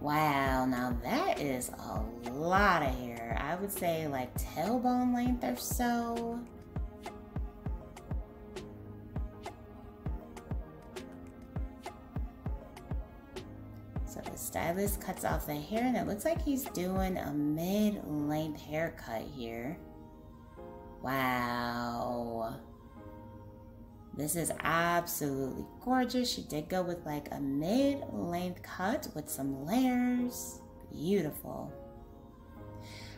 Wow, now that is a lot of hair. I would say like tailbone length or so. So the stylist cuts off the hair and it looks like he's doing a mid-length haircut here. Wow. This is absolutely gorgeous. She did go with like a mid-length cut with some layers. Beautiful.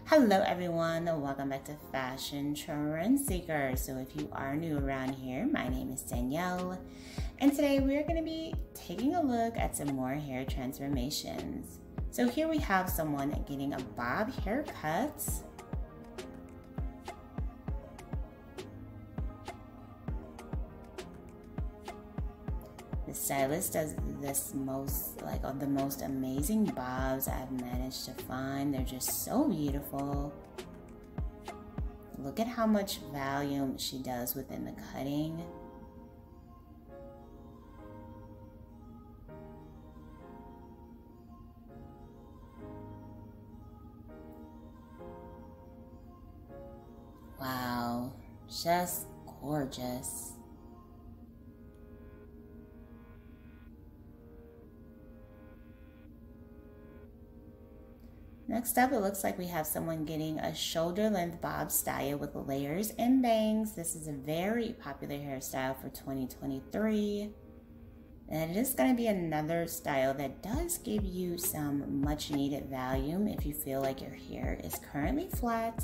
Hello everyone, welcome back to Fashion Trend Seeker. So if you are new around here, my name is Danielle. And today we're going to be taking a look at some more hair transformations. So here we have someone getting a bob haircut. The stylist does this of the most amazing bobs I've managed to find. They're just so beautiful. Look at how much volume she does within the cutting. Wow, just gorgeous. Next up, it looks like we have someone getting a shoulder length bob style with layers and bangs. This is a very popular hairstyle for 2023. And it is going to be another style that does give you some much needed volume if you feel like your hair is currently flat.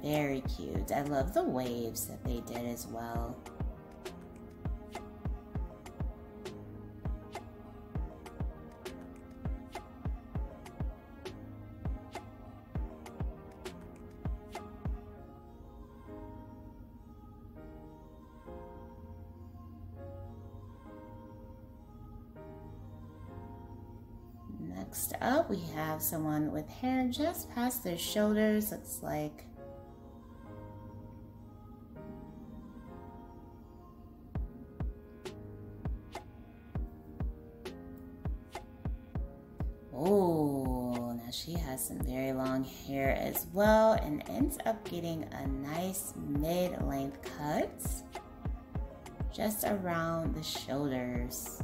Very cute. I love the waves that they did as well. Next up, we have someone with hair just past their shoulders. Looks like oh, now she has some very long hair as well and ends up getting a nice mid-length cut just around the shoulders.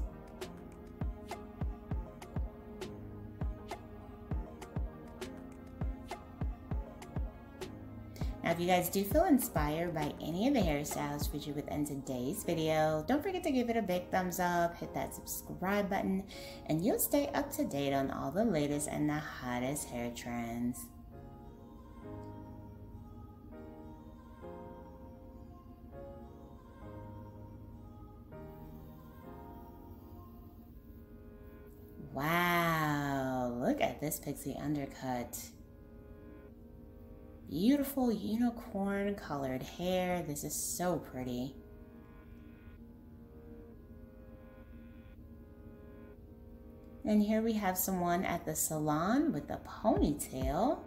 Now, if you guys do feel inspired by any of the hairstyles featured within today's video, don't forget to give it a big thumbs up, hit that subscribe button, and you'll stay up to date on all the latest and the hottest hair trends. Wow, look at this pixie undercut. Beautiful unicorn colored hair. This is so pretty. And here we have someone at the salon with a ponytail.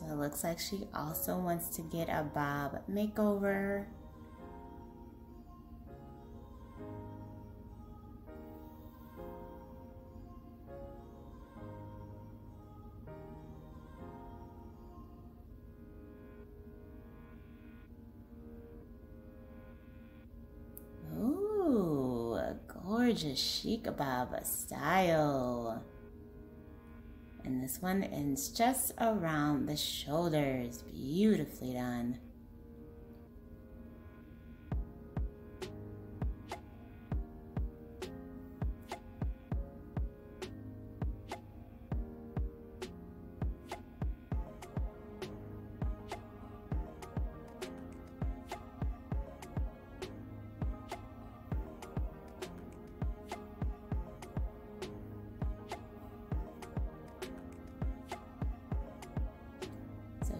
So it looks like she also wants to get a bob makeover. Ooh, a gorgeous chic bob style. And this one ends just around the shoulders. Beautifully done.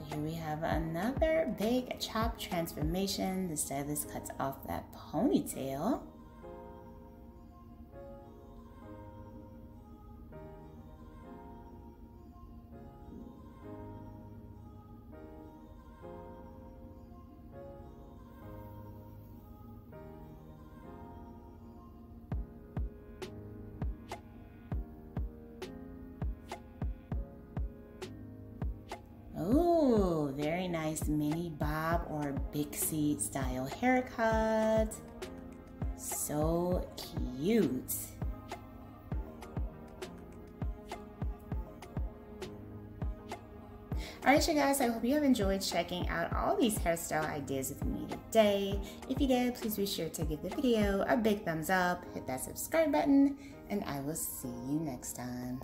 Here we have another big chop transformation. The stylist cuts off that ponytail. Oh, very nice mini bob or pixie style haircut. So cute. Alright you guys, I hope you have enjoyed checking out all these hairstyle ideas with me today. If you did, please be sure to give the video a big thumbs up, hit that subscribe button, and I will see you next time.